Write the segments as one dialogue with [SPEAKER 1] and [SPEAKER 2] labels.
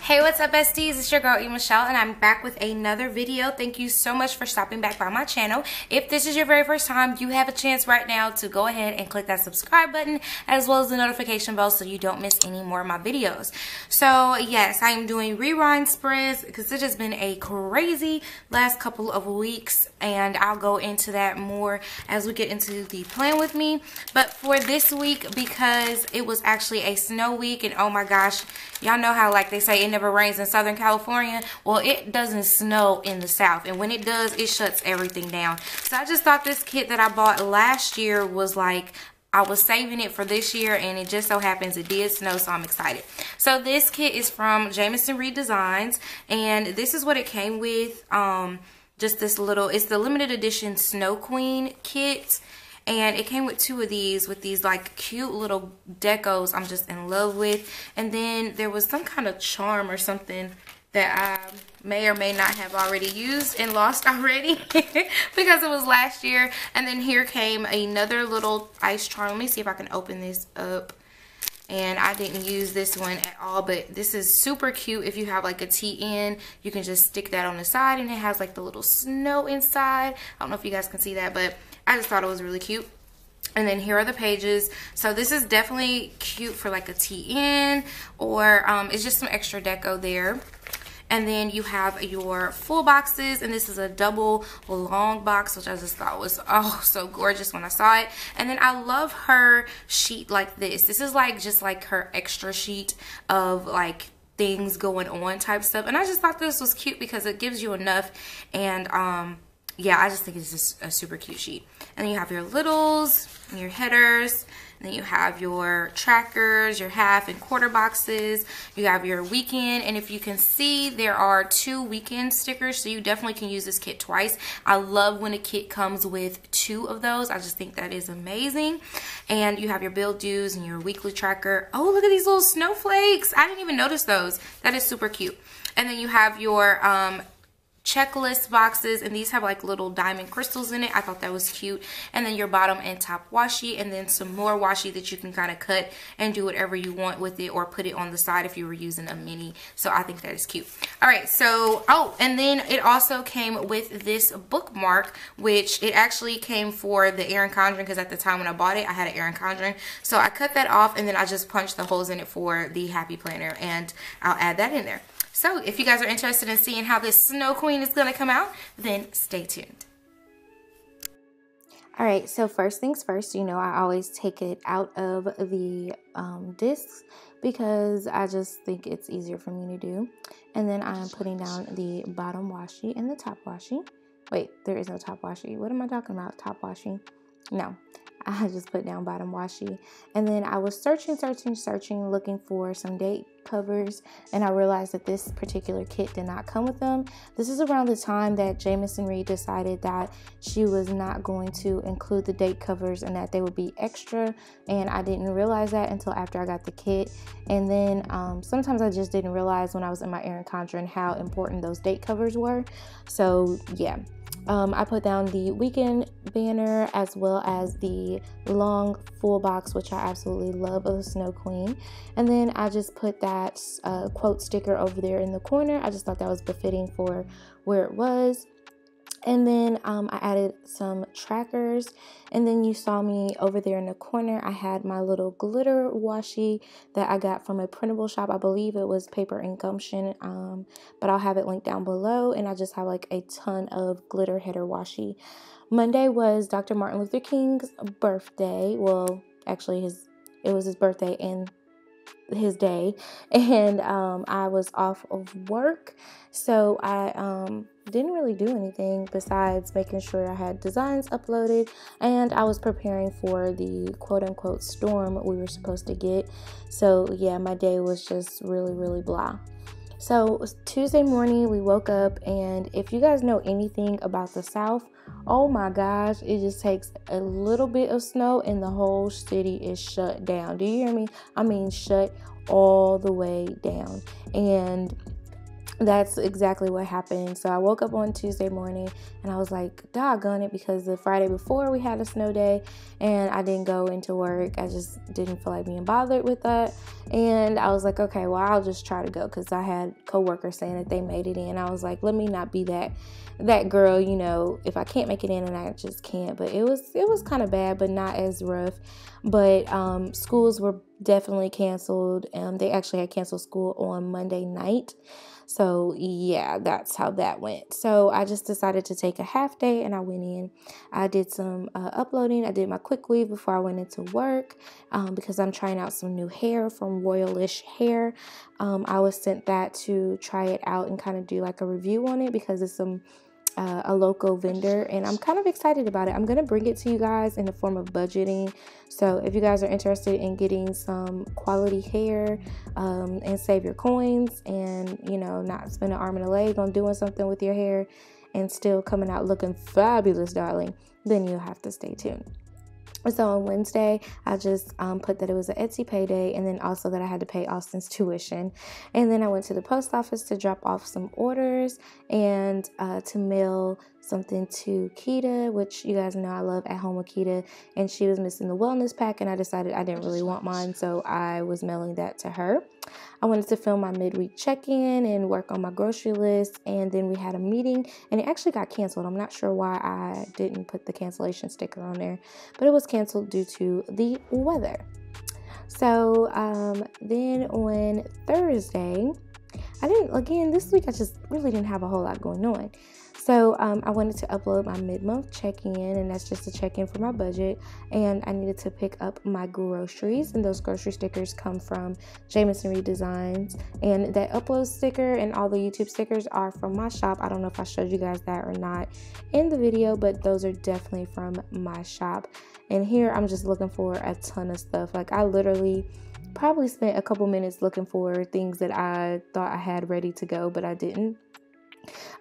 [SPEAKER 1] Hey, what's up, besties? It's your girl E.Michelle, and I'm back with another video. Thank you so much for stopping back by my channel. If this is your very first time, you have a chance right now to go ahead and click that subscribe button as well as the notification bell so you don't miss any more of my videos. So yes, I am doing rewind spreads because it has been a crazy last couple of weeks, and I'll go into that more as we get into the plan with me. But for this week, because it was actually a snow week, and oh my gosh, y'all know how like they say it never rains in Southern California. Well, it doesn't snow in the South, and when it does, it shuts everything down. So I just thought this kit that I bought last year was like, I was saving it for this year, and it just so happens it did snow, so I'm excited. So this kit is from JAMISON REID Designs, and this is what it came with. Just this little, it's the limited edition Snow Queen kit. And it came with two of these with these like cute little decos I'm just in love with. And then there was some kind of charm or something that I may or may not have already used and lost already because it was last year. And then here came another little ice charm. Let me see if I can open this up. And I didn't use this one at all, but this is super cute. If you have like a TN, you can just stick that on the side, and it has like the little snow inside. I don't know if you guys can see that, but I just thought it was really cute. And then here are the pages. So this is definitely cute for like a TN, or it's just some extra deco there. And then you have your full boxes, and this is a double long box, which I just thought was oh so gorgeous when I saw it. And then I love her sheet like this. This is like just like her extra sheet of like things going on type stuff. And I just thought this was cute because it gives you enough. And yeah, I just think it's just a super cute sheet. And then you have your littles and your headers. And then you have your trackers, your half and quarter boxes. You have your weekend. And if you can see, there are 2 weekend stickers. So you definitely can use this kit twice. I love when a kit comes with 2 of those. I just think that is amazing. And you have your bill dues and your weekly tracker. Oh, look at these little snowflakes. I didn't even notice those. That is super cute. And then you have your checklist boxes, and these have like little diamond crystals in it. I thought that was cute. And then your bottom and top washi, and then some more washi that you can kind of cut and do whatever you want with it, or put it on the side if you were using a mini. So I think that is cute. All right, so oh, and then it also came with this bookmark, which it actually came for the Erin Condren, because at the time when I bought it, I had an Erin Condren. So I cut that off, and then I just punched the holes in it for the Happy Planner, and I'll add that in there. So if you guys are interested in seeing how this Snow Queen is going to come out, then stay tuned. Alright, so first things first, you know, I always take it out of the discs because I just think it's easier for me to do. And then I'm putting down the bottom washi and the top washi. Wait, there is no top washi. What am I talking about? Top washi? No. I just put down bottom washi. And then I was searching, looking for some date covers, and I realized that this particular kit did not come with them. This is around the time that JAMISON REID decided that she was not going to include the date covers and that they would be extra, and I didn't realize that until after I got the kit. And then sometimes I just didn't realize when I was in my Erin Condren how important those date covers were. So yeah. I put down the weekend banner as well as the long full box, which I absolutely love, of the Snow Queen. And then I just put that quote sticker over there in the corner. I just thought that was befitting for where it was. And then I added some trackers, and then you saw me over there in the corner. I had my little glitter washi that I got from a printable shop. I believe it was PaperandGumption, but I'll have it linked down below. And I just have like a ton of glitter header washi. Monday was Dr. Martin Luther King's birthday. Well, actually it was his birthday and his day, and I was off of work, so I didn't really do anything besides making sure I had designs uploaded, and I was preparing for the quote-unquote storm we were supposed to get. So yeah, my day was just really blah. So Tuesday morning we woke up, and if you guys know anything about the South, oh my gosh, it just takes a little bit of snow and the whole city is shut down. Do you hear me? I mean shut all the way down. And that's exactly what happened. So I woke up on Tuesday morning and I was like, doggone it, because the Friday before we had a snow day and I didn't go into work. I just didn't feel like being bothered with that. And I was like, okay, well, I'll just try to go, because I had coworkers saying that they made it in. I was like, let me not be that girl, you know, if I can't make it in, and I just can't. But it was kind of bad, but not as rough. But schools were definitely canceled. They actually had canceled school on Monday night. So yeah, that's how that went. So I just decided to take a half day, and I went in. I did some uploading. I did my quick weave before I went into work, because I'm trying out some new hair from Royalish Hair. I was sent that to try it out and kind of do like a review on it, because it's a local vendor, and I'm kind of excited about it. I'm going to bring it to you guys in the form of budgeting. So if you guys are interested in getting some quality hair and save your coins, and, you know, not spend an arm and a leg on doing something with your hair and still coming out looking fabulous, darling, then you'll have to stay tuned. So on Wednesday, I just put that it was an Etsy payday, and then also that I had to pay Austin's tuition. And then I went to the post office to drop off some orders and to mail something to Keita, which you guys know I love At Home with Keita, and she was missing the wellness pack, and I decided I didn't really want mine, so I was mailing that to her. I wanted to film my midweek check-in and work on my grocery list, and then we had a meeting, and it actually got canceled. I'm not sure why I didn't put the cancellation sticker on there, but it was canceled due to the weather. So then on Thursday, this week I just really didn't have a whole lot going on. So I wanted to upload my mid-month check-in, and that's just a check-in for my budget. And I needed to pick up my groceries, and those grocery stickers come from JAMISON REID Designs. And that upload sticker and all the YouTube stickers are from my shop. I don't know if I showed you guys that or not in the video, but those are definitely from my shop. And here I'm just looking for a ton of stuff. Like, I literally probably spent a couple minutes looking for things that I thought I had ready to go, but I didn't.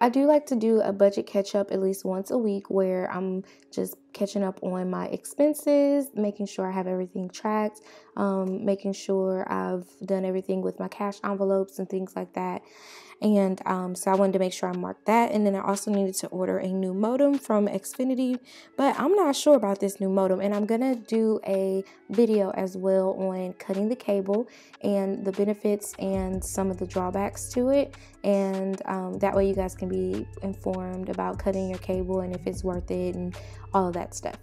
[SPEAKER 1] I do like to do a budget catch up at least once a week, where I'm just catching up on my expenses, making sure I have everything tracked, making sure I've done everything with my cash envelopes and things like that. And so I wanted to make sure I marked that. And then I also needed to order a new modem from Xfinity, but I'm not sure about this new modem. And I'm going to do a video as well on cutting the cable and the benefits and some of the drawbacks to it. And that way you guys can be informed about cutting your cable and if it's worth it and all of that stuff.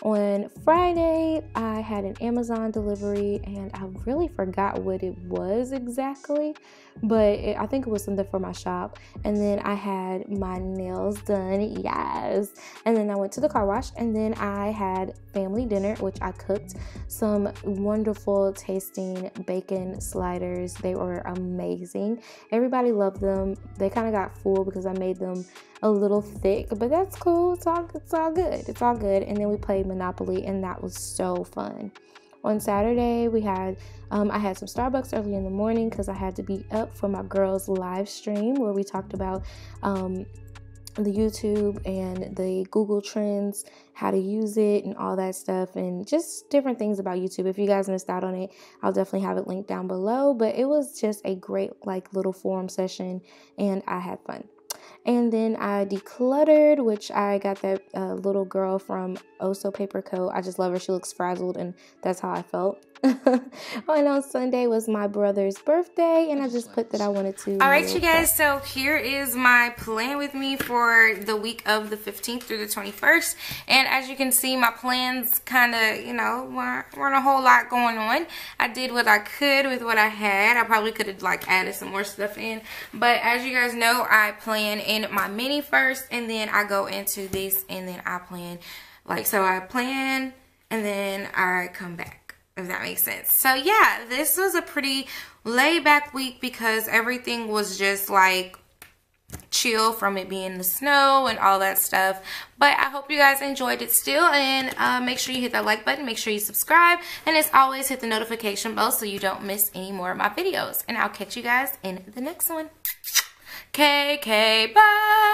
[SPEAKER 1] On Friday, I had an Amazon delivery, and I really forgot what it was exactly, but I think it was something for my shop. And then I had my nails done, yes. And then I went to the car wash, and then I had family dinner, which I cooked some wonderful tasting bacon sliders. They were amazing. Everybody loved them. They kind of got full because I made them a little thick, but that's cool. It's all good. It's all good. And then we played Monopoly, and that was so fun. On Saturday, we had I had some Starbucks early in the morning because I had to be up for my girls' live stream where we talked about the YouTube and the Google Trends, how to use it and all that stuff, and just different things about YouTube. If you guys missed out on it, I'll definitely have it linked down below. But it was just a great little forum session, and I had fun. And then I decluttered, which I got that little girl from OhSoPaperCo. I just love her. She looks frazzled, and that's how I felt. And on Sunday was my brother's birthday, and I just put that I wanted to. All right, you guys, so here is my plan with me for the week of the 15th through the 21st. And as you can see, my plans kind of, you know, weren't a whole lot going on. I did what I could with what I had. I probably could have added some more stuff in, but as you guys know, I plan in my mini first, and then I go into this, and then I plan so I plan and then I come back, if that makes sense. So yeah, this was a pretty laid back week because everything was just chill from it being the snow and all that stuff. But I hope you guys enjoyed it still, and make sure you hit that like button, make sure you subscribe, and as always, hit the notification bell so you don't miss any more of my videos. And I'll catch you guys in the next one. KK, bye!